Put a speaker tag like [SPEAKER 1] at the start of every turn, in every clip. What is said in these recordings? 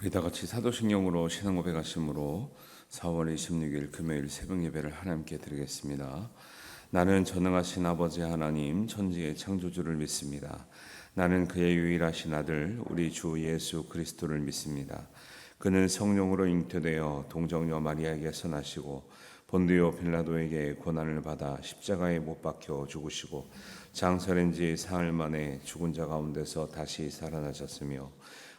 [SPEAKER 1] 우리 다 같이 사도신경으로 신앙 고백하심으로 4월 26일 금요일 새벽 예배를 하나님께 드리겠습니다. 나는 전능하신 아버지 하나님 천지의 창조주를 믿습니다. 나는 그의 유일하신 아들 우리 주 예수 그리스도를 믿습니다. 그는 성령으로 잉태되어 동정녀 마리아에게서 나시고 본디오 빌라도에게 고난을 받아 십자가에 못 박혀 죽으시고 장사된 지 사흘 만에 죽은 자 가운데서 다시 살아나셨으며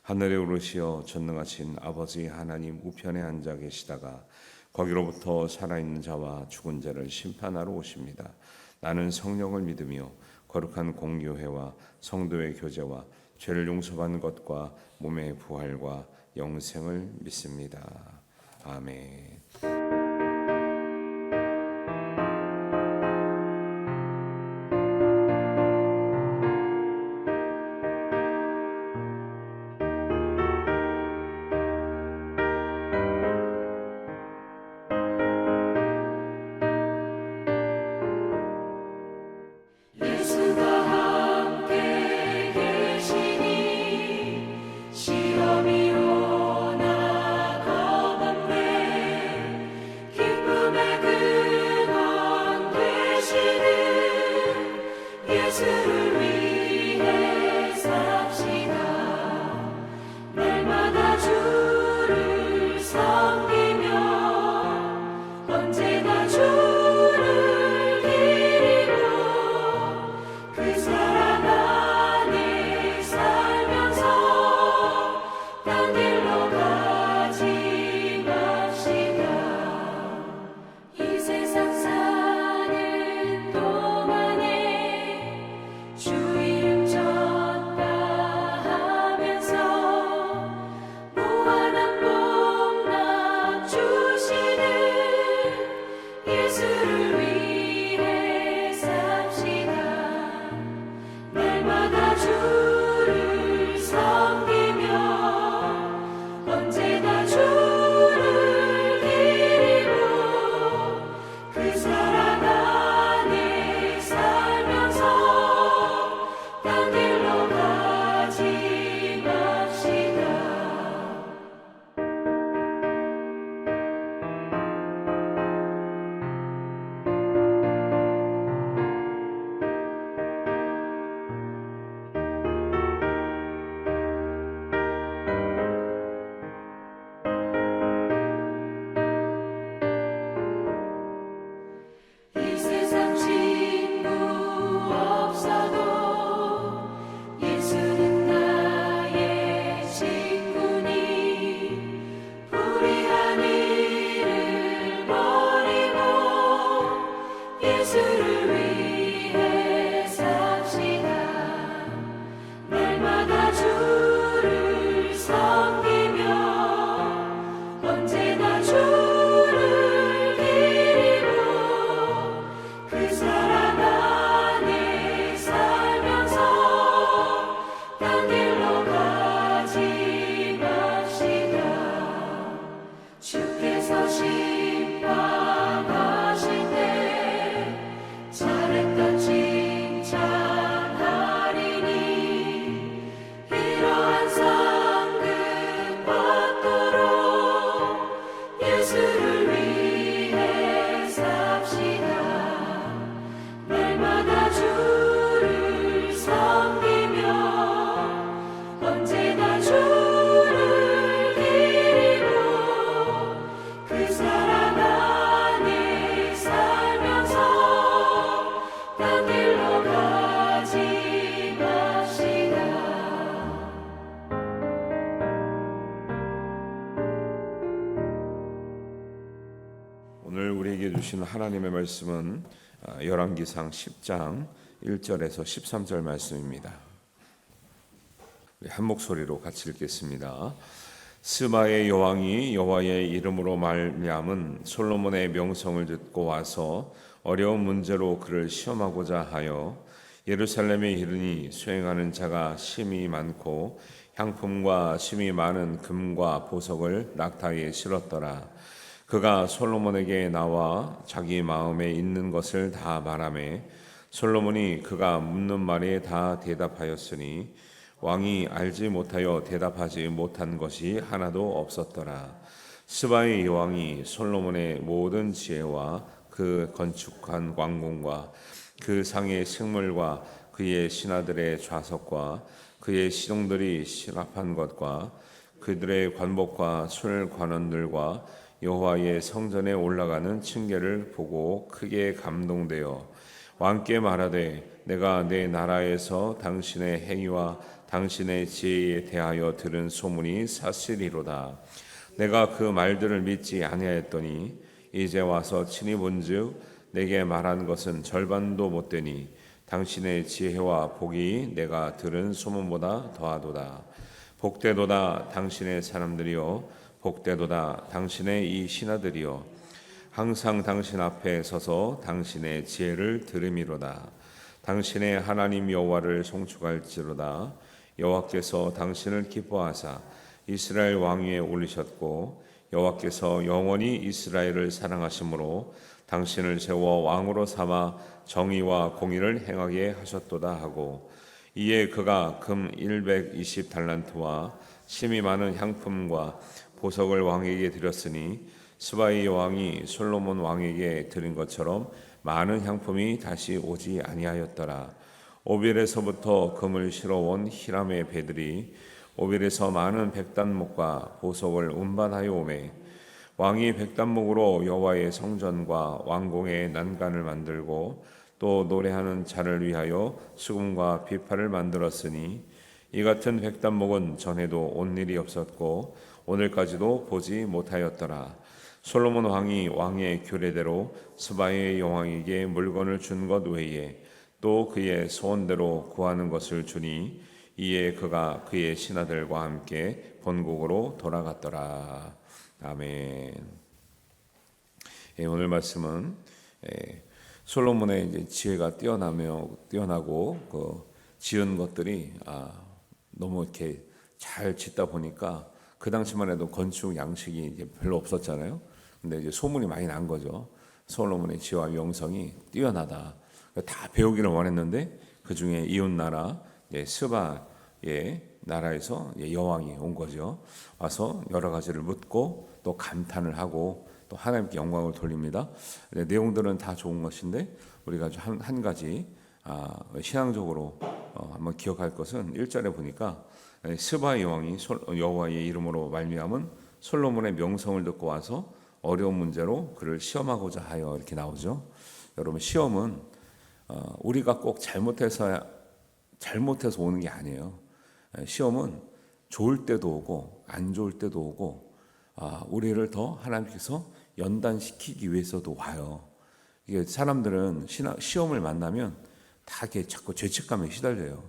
[SPEAKER 1] 하늘에 오르시어 전능하신 아버지 하나님 우편에 앉아 계시다가 거기로부터 살아있는 자와 죽은 자를 심판하러 오십니다. 나는 성령을 믿으며 거룩한 공교회와 성도의 교제와 죄를 용서받는 것과 몸의 부활과 영생을 믿습니다. 아멘. 오늘 우리에게 주신 하나님의 말씀은 열왕기상 10장 1절에서 13절 말씀입니다. 우리 한 목소리로 같이 읽겠습니다. 스바의 여왕이 여호와의 이름으로 말미암은 솔로몬의 명성을 듣고 와서 어려운 문제로 그를 시험하고자 하여 예루살렘에 이르니 수행하는 자가 심히 많고 향품과 심히 많은 금과 보석을 낙타에 실었더라. 그가 솔로몬에게 나와 자기 마음에 있는 것을 다 말하매 솔로몬이 그가 묻는 말에 다 대답하였으니 왕이 알지 못하여 대답하지 못한 것이 하나도 없었더라. 스바의 여왕이 솔로몬의 모든 지혜와 그 건축한 왕궁과 그 상의 식물과 그의 신하들의 좌석과 그의 시종들이 시랍한 것과 그들의 관복과 술 관원들과 여호와의 성전에 올라가는 층계를 보고 크게 감동되어 왕께 말하되 내가 내 나라에서 당신의 행위와 당신의 지혜에 대하여 들은 소문이 사실이로다. 내가 그 말들을 믿지 아니하였더니 이제 와서 친히 본즉 내게 말한 것은 절반도 못되니 당신의 지혜와 복이 내가 들은 소문보다 더하도다. 복되도다 당신의 사람들이여, 복되도다 당신의 이 신하들이여, 항상 당신 앞에 서서 당신의 지혜를 들음이로다. 당신의 하나님 여호와를 송축할지로다. 여호와께서 당신을 기뻐하사 이스라엘 왕위에 올리셨고 여호와께서 영원히 이스라엘을 사랑하심으로 당신을 세워 왕으로 삼아 정의와 공의를 행하게 하셨도다 하고, 이에 그가 금 120달란트와 심이 많은 향품과 보석을 왕에게 드렸으니 스바의 왕이 솔로몬 왕에게 드린 것처럼 많은 향품이 다시 오지 아니하였더라. 오빌에서부터 금을 실어온 히람의 배들이 오빌에서 많은 백단목과 보석을 운반하여 오매 왕이 백단목으로 여호와의 성전과 왕궁의 난간을 만들고 또 노래하는 자를 위하여 수금과 비파를 만들었으니 이 같은 백단목은 전에도 온 일이 없었고 오늘까지도 보지 못하였더라. 솔로몬 왕이 왕의 규례대로 스바의 여왕에게 물건을 준 것 외에 또 그의 소원대로 구하는 것을 주니 이에 그가 그의 신하들과 함께 본국으로 돌아갔더라. 아멘. 오늘 말씀은 솔로몬의 이제 지혜가 뛰어나고 그 지은 것들이 너무 이렇게 잘 짓다 보니까 그 당시만 해도 건축 양식이 이제 별로 없었잖아요. 근데 이제 소문이 많이 난 거죠. 솔로몬의 지혜와 명성이 뛰어나다. 다 배우기를 원했는데 그 중에 이웃 나라 스바의 나라에서 여왕이 온 거죠. 와서 여러 가지를 묻고 또 감탄을 하고 또 하나님께 영광을 돌립니다. 내용들은 다 좋은 것인데 우리가 한 가지 신앙적으로 한번 기억할 것은 1절에 보니까 스바의 여왕이 여호와의 이름으로 말미암은 솔로몬의 명성을 듣고 와서 어려운 문제로 그를 시험하고자 하여 이렇게 나오죠. 여러분, 시험은 우리가 꼭 잘못해서 오는 게 아니에요. 시험은 좋을 때도 오고 안 좋을 때도 오고 우리를 더 하나님께서 연단시키기 위해서도 와요. 이게 사람들은 시험을 만나면 다 이렇게 자꾸 죄책감에 시달려요.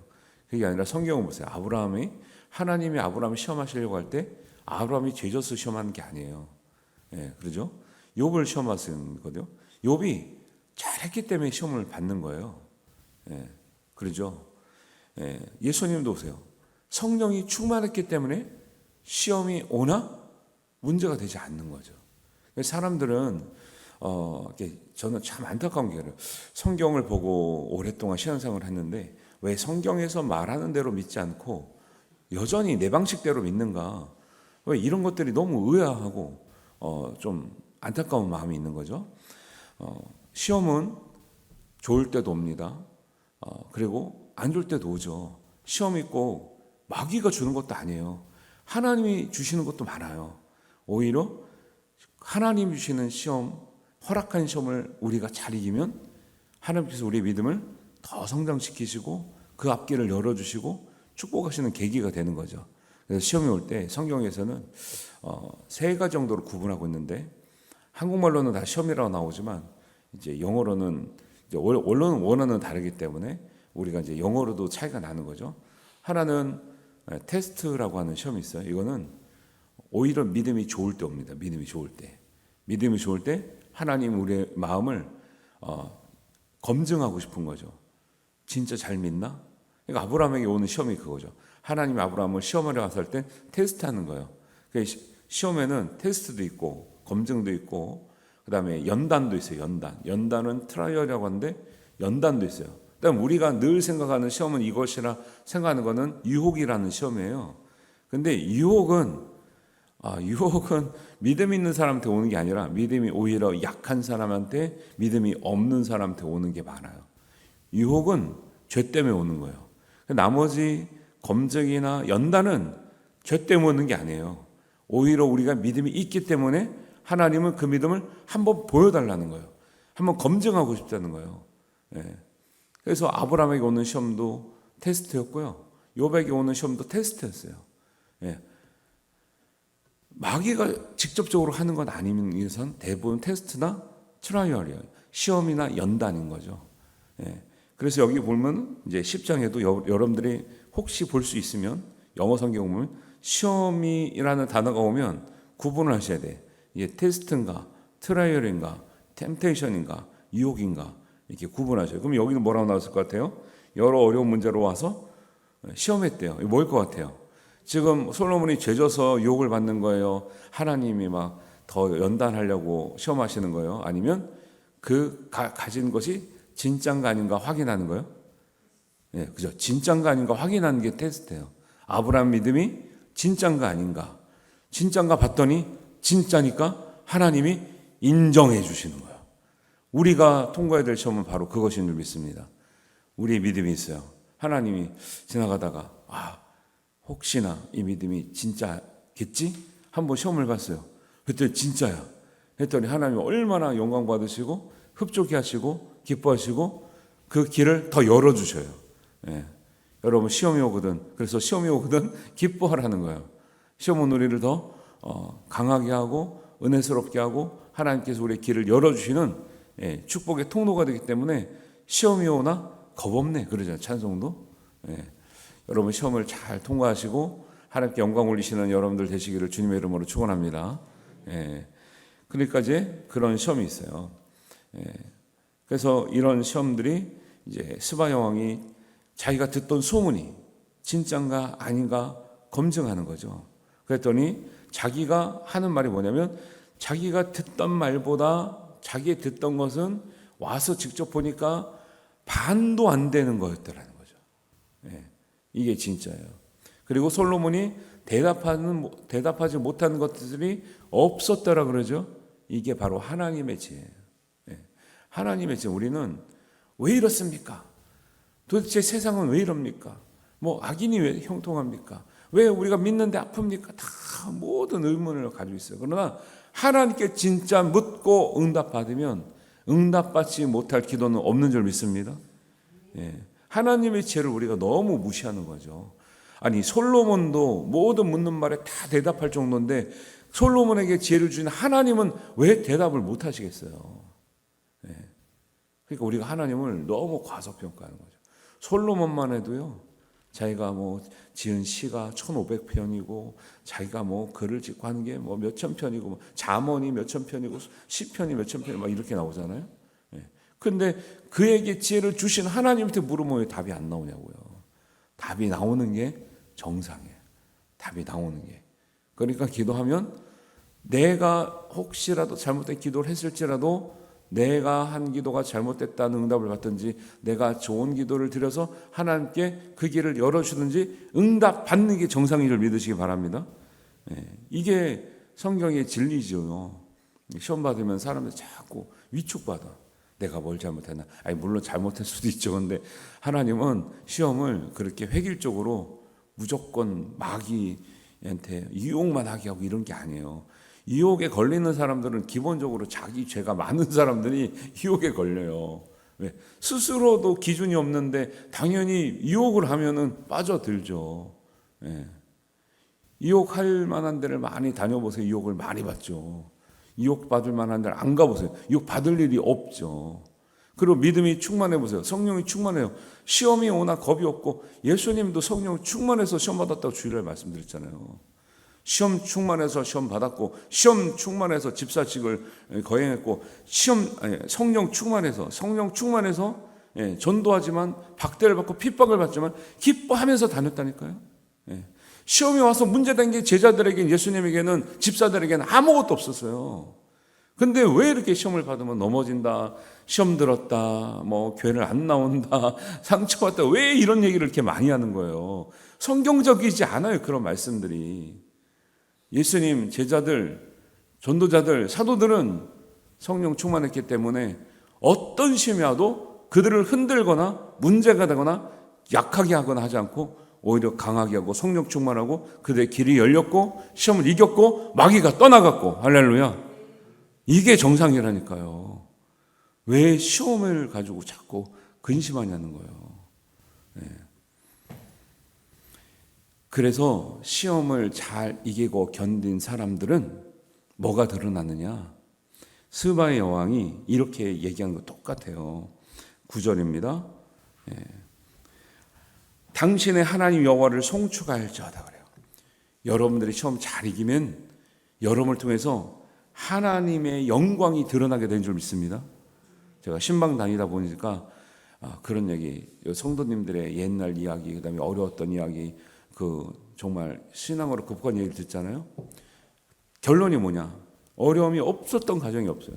[SPEAKER 1] 그게 아니라 성경을 보세요. 하나님이 아브라함을 시험하시려고 할 때 아브라함이 죄져서 시험하는 게 아니에요. 그러죠? 욥을 시험하시는 거죠. 욥이 잘했기 때문에 시험을 받는 거예요. 그러죠? 예수님도 보세요. 성령이 충만했기 때문에 시험이 오나 문제가 되지 않는 거죠. 사람들은 저는 참 안타까운 게 성경을 보고 오랫동안 신앙생활을 했는데 왜 성경에서 말하는 대로 믿지 않고 여전히 내 방식대로 믿는가? 왜 이런 것들이 너무 의아하고 좀 안타까운 마음이 있는 거죠. 시험은 좋을 때도 옵니다. 그리고 안 좋을 때도 오죠. 시험이 꼭 마귀가 주는 것도 아니에요. 하나님이 주시는 것도 많아요. 오히려 하나님이 주시는 시험, 허락한 시험을 우리가 잘 이기면 하나님께서 우리의 믿음을 더 성장시키시고 그 앞길을 열어주시고 축복하시는 계기가 되는 거죠. 그래서 시험이 올 때 성경에서는 세 가지 정도로 구분하고 있는데 한국말로는 다 시험이라고 나오지만 이제 영어로는 이제 원어는 다르기 때문에 우리가 이제 영어로도 차이가 나는 거죠. 하나는 테스트라고 하는 시험이 있어요. 이거는 오히려 믿음이 좋을 때 옵니다. 믿음이 좋을 때 하나님 우리의 마음을 검증하고 싶은 거죠. 진짜 잘 믿나? 그러니까 아브라함에게 오는 시험이 그거죠. 하나님이 아브라함을 시험하려 왔을 때 테스트하는 거예요. 그러니까 시험에는 테스트도 있고 검증도 있고 그다음에 연단도 있어요. 연단은 트라이얼이라고 하는데 연단도 있어요. 그다음 우리가 늘 생각하는 시험은 이것이라 생각하는 것은 유혹이라는 시험이에요. 근데 유혹은 믿음 있는 사람한테 오는 게 아니라 믿음이 오히려 약한 사람한테, 믿음이 없는 사람한테 오는 게 많아요. 유혹은 죄 때문에 오는 거예요. 나머지 검증이나 연단은 죄 때문에 오는 게 아니에요. 오히려 우리가 믿음이 있기 때문에 하나님은 그 믿음을 한번 보여달라는 거예요. 한번 검증하고 싶다는 거예요. 그래서 아브라함에게 오는 시험도 테스트였고요, 욥에게 오는 시험도 테스트였어요. 마귀가 직접적으로 하는 건 아닌 이상 대부분 테스트나 트라이얼이에요. 시험이나 연단인 거죠. 그래서 여기 보면 이제 10장에도 여러분들이 혹시 볼 수 있으면 영어 성경 보면 시험이라는 단어가 오면 구분을 하셔야 돼. 이게 테스트인가, 트라이얼인가, 템테이션인가, 유혹인가, 이렇게 구분하셔요. 그럼 여기는 뭐라고 나왔을 것 같아요? 여러 어려운 문제로 와서 시험했대요. 이거 뭐일 것 같아요? 지금 솔로몬이 죄져서 유혹을 받는 거예요? 하나님이 막 더 연단하려고 시험하시는 거예요? 아니면 그 가진 것이 진짠가 아닌가 확인하는 거예요? 그죠? 진짠가 아닌가 확인하는 게 테스트예요. 아브라함 믿음이 진짠가 아닌가, 진짠가 봤더니 진짜니까 하나님이 인정해 주시는 거예요. 우리가 통과해야 될 시험은 바로 그것인 줄 믿습니다. 우리의 믿음이 있어요. 하나님이 지나가다가 혹시나 이 믿음이 진짜겠지? 한번 시험을 봤어요. 그랬더니 진짜야. 했더니 하나님이 얼마나 영광 받으시고 흡족해 하시고 기뻐하시고 그 길을 더 열어주셔요. 여러분 시험이 오거든, 그래서 시험이 오거든 기뻐하라는 거예요. 시험은 우리를 더 강하게 하고 은혜스럽게 하고 하나님께서 우리의 길을 열어주시는 축복의 통로가 되기 때문에 시험이 오나 겁없네 그러잖아요, 찬송도. 여러분 시험을 잘 통과하시고 하나님께 영광 올리시는 여러분들 되시기를 주님의 이름으로 축원합니다. 그러니까 이제 그런 시험이 있어요. 그래서 이런 시험들이 이제 스바 여왕이 자기가 듣던 소문이 진짠가 아닌가 검증하는 거죠. 그랬더니 자기가 하는 말이 뭐냐면 자기가 듣던 말보다 자기 듣던 것은 와서 직접 보니까 반도 안 되는 거였더라는 거죠. 이게 진짜예요. 그리고 솔로몬이 대답하지 못하는 것들이 없었더라 그러죠. 이게 바로 하나님의 지혜예요. 하나님의 지혜. 우리는 왜 이렇습니까? 도대체 세상은 왜 이럽니까? 악인이 왜 형통합니까? 왜 우리가 믿는데 아픕니까? 다 모든 의문을 가지고 있어요. 그러나 하나님께 진짜 묻고 응답받으면 응답받지 못할 기도는 없는 줄 믿습니다. 하나님의 지혜를 우리가 너무 무시하는 거죠. 아니 솔로몬도 모든 묻는 말에 다 대답할 정도인데 솔로몬에게 지혜를 주신 하나님은 왜 대답을 못 하시겠어요? 그러니까 우리가 하나님을 너무 과소평가하는 거죠. 솔로몬만 해도요, 자기가 지은 시가 1500편이고 자기가 글을 짓고 하는 게 몇천 편이고 잠언이 몇천 편이고 시편이 몇천 편이 막 이렇게 나오잖아요. 근데 그에게 지혜를 주신 하나님한테 물으면 왜 답이 안 나오냐고요. 답이 나오는 게 정상이에요. 답이 나오는 게. 그러니까 기도하면 내가 혹시라도 잘못된 기도를 했을지라도 내가 한 기도가 잘못됐다는 응답을 받든지 내가 좋은 기도를 드려서 하나님께 그 길을 열어주든지 응답 받는 게 정상인 줄 믿으시기 바랍니다. 이게 성경의 진리죠. 시험 받으면 사람들 자꾸 위축받아. 내가 뭘 잘못했나? 물론 잘못할 수도 있죠. 근데 하나님은 시험을 그렇게 획일적으로 무조건 마귀한테 유혹만 하게 하고 이런 게 아니에요. 유혹에 걸리는 사람들은 기본적으로 자기 죄가 많은 사람들이 유혹에 걸려요. 왜? 스스로도 기준이 없는데 당연히 유혹을 하면은 빠져들죠. 유혹할 만한 데를 많이 다녀보세요. 유혹을 많이 받죠. 유혹 받을 만한 데를 안 가보세요. 유혹 받을 일이 없죠. 그리고 믿음이 충만해 보세요. 성령이 충만해요. 시험이 오나 겁이 없고 예수님도 성령 충만해서 시험 받았다고 주일날 말씀드렸잖아요. 시험 충만해서 시험 받았고 시험 충만해서 집사직을 거행했고 성령 충만해서 전도하지만 박대를 받고 핍박을 받지만 기뻐하면서 다녔다니까요. 시험이 와서 문제된 게 제자들에게 예수님에게는 집사들에게는 아무것도 없었어요. 근데 왜 이렇게 시험을 받으면 넘어진다, 시험 들었다, 뭐 교회를 안 나온다, 상처받다, 왜 이런 얘기를 이렇게 많이 하는 거예요? 성경적이지 않아요, 그런 말씀들이. 예수님 제자들, 전도자들, 사도들은 성령 충만했기 때문에 어떤 시험이 와도 그들을 흔들거나 문제가 되거나 약하게 하거나 하지 않고 오히려 강하게 하고 성령 충만하고 그들의 길이 열렸고 시험을 이겼고 마귀가 떠나갔고, 할렐루야. 이게 정상이라니까요. 왜 시험을 가지고 자꾸 근심하냐는 거예요. 네. 그래서 시험을 잘 이기고 견딘 사람들은 뭐가 드러나느냐? 스바의 여왕이 이렇게 얘기한 거 똑같아요. 9절입니다. 예. 당신의 하나님 여호와를 송축할지어다 그래요. 여러분들이 시험 잘 이기면 여러분을 통해서 하나님의 영광이 드러나게 된 줄 믿습니다. 제가 신방 다니다 보니까 그런 얘기, 성도님들의 옛날 이야기, 그다음에 어려웠던 이야기, 정말 신앙으로 급한 얘기를 듣잖아요. 결론이 뭐냐? 어려움이 없었던 가정이 없어요.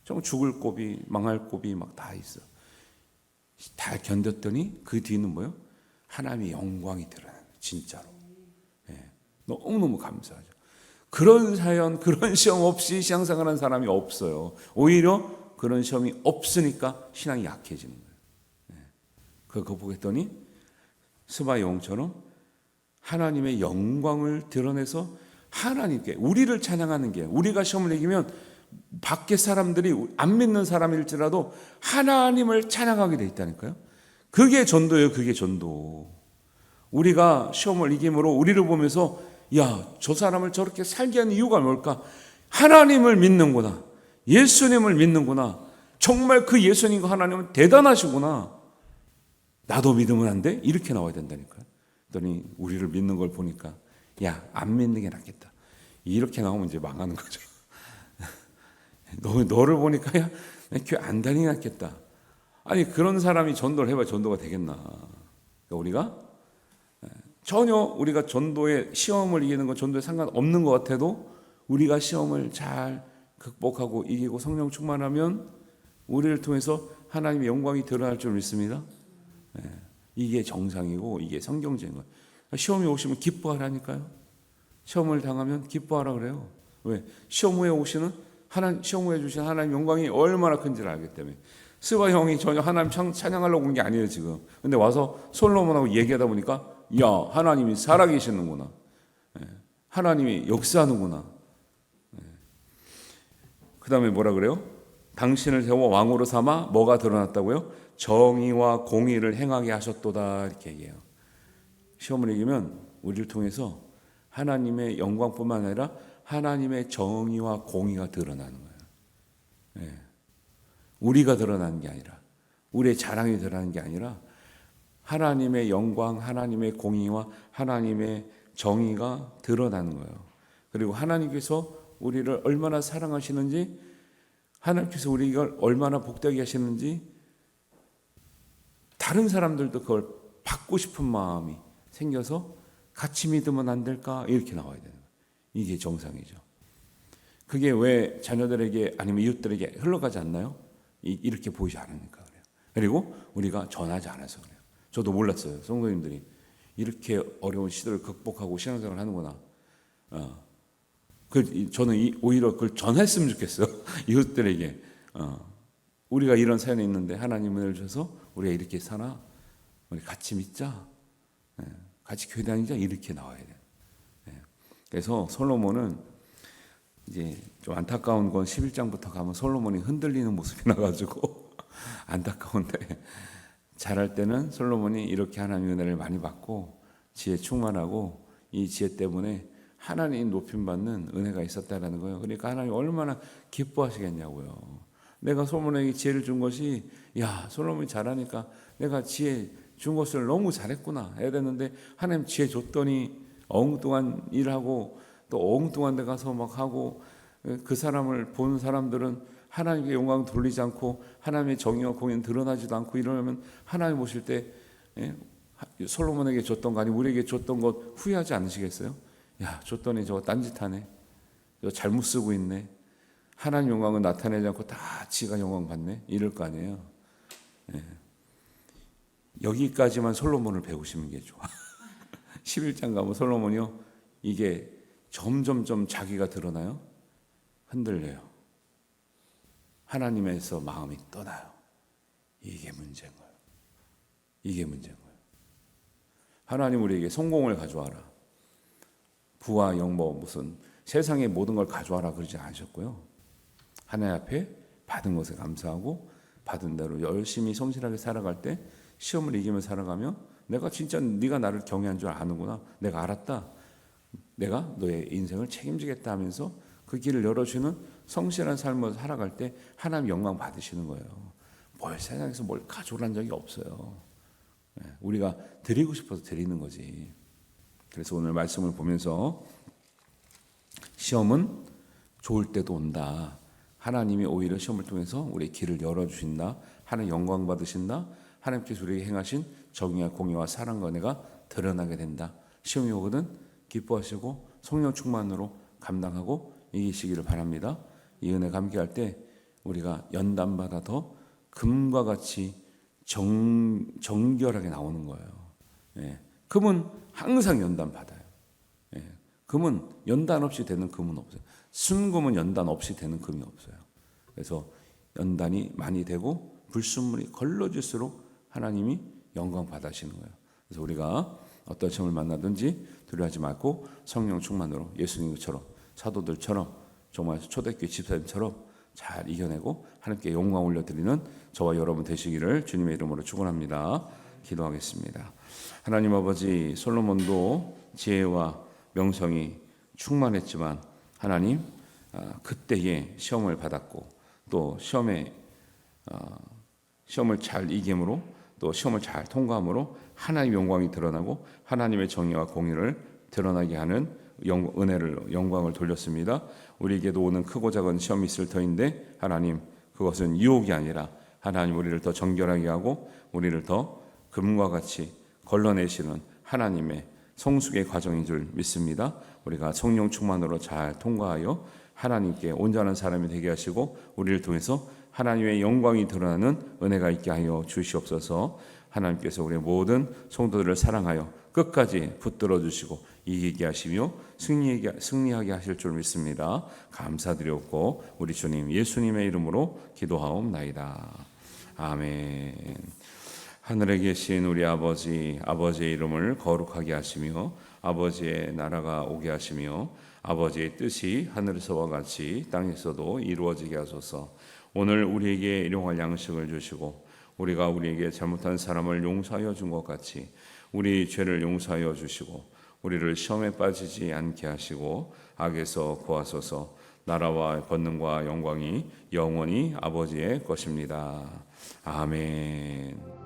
[SPEAKER 1] 정말 죽을 고비, 망할 고비 막 다 있어. 다 견뎠더니 그 뒤는 뭐요? 하나님의 영광이 드러나는, 진짜로. 예, 너무너무 감사하죠. 그런 사연, 그런 시험 없이 신앙생활하는 사람이 없어요. 오히려 그런 시험이 없으니까 신앙이 약해지는 거예요. 예, 그거 보겠더니 스바의 영처럼 하나님의 영광을 드러내서 하나님께, 우리를 찬양하는 게, 우리가 시험을 이기면 밖에 사람들이 안 믿는 사람일지라도 하나님을 찬양하게 돼 있다니까요. 그게 전도예요. 그게 전도. 우리가 시험을 이김으로 우리를 보면서 야, 저 사람을 저렇게 살게 하는 이유가 뭘까? 하나님을 믿는구나. 예수님을 믿는구나. 정말 그 예수님과 하나님은 대단하시구나. 나도 믿으면 안 돼? 이렇게 나와야 된다니까요. 그랬더니 우리를 믿는 걸 보니까 야, 안 믿는 게 낫겠다. 이렇게 나오면 이제 망하는 거죠. 너를 보니까 야, 교회 안 다니는 게 낫겠다. 아니, 그런 사람이 전도를 해봐야 전도가 되겠나. 그러니까 우리가 전혀 우리가 전도에, 시험을 이기는 건 전도에 상관없는 것 같아도 우리가 시험을 잘 극복하고 이기고 성령 충만하면 우리를 통해서 하나님의 영광이 드러날 줄 믿습니다. 이게 정상이고 이게 성경적인 거예요. 시험이 오시면 기뻐하라니까요. 시험을 당하면 기뻐하라 그래요. 왜? 시험 후에 오시는 시험 후에 주신 하나님 영광이 얼마나 큰지를 알기 때문에. 스바 형이 전혀 하나님 찬양하려고 온 게 아니에요 지금. 근데 와서 솔로몬하고 얘기하다 보니까 야, 하나님이 살아계시는구나. 하나님이 역사하는구나. 그 다음에 뭐라 그래요? 당신을 세워 왕으로 삼아 뭐가 드러났다고요? 정의와 공의를 행하게 하셨도다. 이렇게 얘기해요. 시험을 이기면 우리를 통해서 하나님의 영광뿐만 아니라 하나님의 정의와 공의가 드러나는 거예요. 우리가 드러나는 게 아니라, 우리의 자랑이 드러나는 게 아니라 하나님의 영광, 하나님의 공의와 하나님의 정의가 드러나는 거예요. 그리고 하나님께서 우리를 얼마나 사랑하시는지, 하나님께서 우리가 얼마나 복되게 하시는지 다른 사람들도 그걸 받고 싶은 마음이 생겨서 같이 믿으면 안 될까? 이렇게 나와야 되는 거예요. 이게 정상이죠. 그게 왜 자녀들에게 아니면 이웃들에게 흘러가지 않나요? 이렇게 보이지 않으니까 그래요. 그리고 우리가 전하지 않아서 그래요. 저도 몰랐어요. 성도님들이 이렇게 어려운 시대를 극복하고 신앙생활을 하는구나. 저는 오히려 그걸 전했으면 좋겠어요. 이웃들에게. 우리가 이런 사연이 있는데 하나님 은혜를 주셔서 우리가 이렇게 사나? 우리 같이 믿자. 같이 교회 다니자. 이렇게 나와야 돼요. 그래서 솔로몬은 이제 좀 안타까운 건 11장부터 가면 솔로몬이 흔들리는 모습이 나가지고 안타까운데, 잘할 때는 솔로몬이 이렇게 하나님의 은혜를 많이 받고 지혜 충만하고 이 지혜 때문에 하나님 높임받는 은혜가 있었다라는 거예요. 그러니까 하나님 얼마나 기뻐하시겠냐고요. 내가 솔로몬에게 지혜를 준 것이, 야, 솔로몬이 잘하니까 내가 지혜 준 것을 너무 잘했구나 해야 되는데, 하나님 지혜 줬더니 엉뚱한 일하고 또 엉뚱한 데 가서 막 하고, 그 사람을 보는 사람들은 하나님께 영광 돌리지 않고 하나님의 정의와 공의는 드러나지도 않고 이러면 하나님 보실 때 솔로몬에게 줬던 거 아니면 우리에게 줬던 것 후회하지 않으시겠어요? 야, 줬더니 저거 딴짓하네, 저거 잘못 쓰고 있네, 하나님 영광은 나타내지 않고 다 지가 영광 받네? 이럴 거 아니에요. 예. 여기까지만 솔로몬을 배우시는 게 좋아. 11장 가면 솔로몬이요, 이게 점점점 자기가 드러나요? 흔들려요. 하나님에서 마음이 떠나요. 이게 문제인 거예요. 이게 문제인 거예요. 하나님 우리에게 성공을 가져와라, 부와 영보, 무슨 세상의 모든 걸 가져와라 그러지 않으셨고요. 하나님 앞에 받은 것에 감사하고 받은 대로 열심히 성실하게 살아갈 때 시험을 이기며 살아가며 내가 진짜 네가 나를 경외한 줄 아는구나, 내가 알았다, 내가 너의 인생을 책임지겠다 하면서 그 길을 열어주는 성실한 삶을 살아갈 때 하나님 영광 받으시는 거예요. 뭘 세상에서 뭘 가져오란 적이 없어요. 우리가 드리고 싶어서 드리는 거지. 그래서 오늘 말씀을 보면서 시험은 좋을 때도 온다. 하나님이 오히려 시험을 통해서 우리의 길을 열어주신다. 하나님 영광 받으신다. 하나님께서 우리에게 행하신 정의와 공의와 사랑과 은혜가 드러나게 된다. 시험이 오거든 기뻐하시고 성령 충만으로 감당하고 이기시기를 바랍니다. 이 은혜가 함께할 때 우리가 연단받아 더 금과 같이 정결하게 나오는 거예요. 예. 금은 항상 연단받아요. 예. 금은 연단 없이 되는 금은 없어요. 순금은 연단 없이 되는 금이 없어요. 그래서 연단이 많이 되고 불순물이 걸러질수록 하나님이 영광 받으시는 거예요. 그래서 우리가 어떤 시험을 만나든지 두려워하지 말고 성령 충만으로 예수님처럼 사도들처럼 정말 초대교회 집사님처럼 잘 이겨내고 하나님께 영광 올려드리는 저와 여러분 되시기를 주님의 이름으로 축원합니다. 기도하겠습니다. 하나님 아버지, 솔로몬도 지혜와 명성이 충만했지만 하나님 그때에 시험을 받았고 또 시험을 잘 이김으로 또 시험을 잘 통과함으로 하나님의 영광이 드러나고 하나님의 정의와 공의를 드러나게 하는 영광을 돌렸습니다. 우리에게도 오는 크고 작은 시험이 있을 터인데 하나님, 그것은 유혹이 아니라 하나님 우리를 더 정결하게 하고 우리를 더 금과 같이 걸러내시는 하나님의 성숙의 과정인 줄 믿습니다. 우리가 성령 충만으로 잘 통과하여 하나님께 온전한 사람이 되게 하시고 우리를 통해서 하나님의 영광이 드러나는 은혜가 있게 하여 주시옵소서. 하나님께서 우리의 모든 성도들을 사랑하여 끝까지 붙들어 주시고 이기게 하시며 승리하게 하실 줄 믿습니다. 감사드렸고 우리 주님 예수님의 이름으로 기도하옵나이다. 아멘. 하늘에 계신 우리 아버지, 아버지의 이름을 거룩하게 하시며 아버지의 나라가 오게 하시며 아버지의 뜻이 하늘에서와 같이 땅에서도 이루어지게 하소서. 오늘 우리에게 일용할 양식을 주시고 우리가 우리에게 잘못한 사람을 용서하여 준 것 같이 우리 죄를 용서하여 주시고 우리를 시험에 빠지지 않게 하시고 악에서 구하소서. 나라와 권능과 영광이 영원히 아버지의 것입니다. 아멘.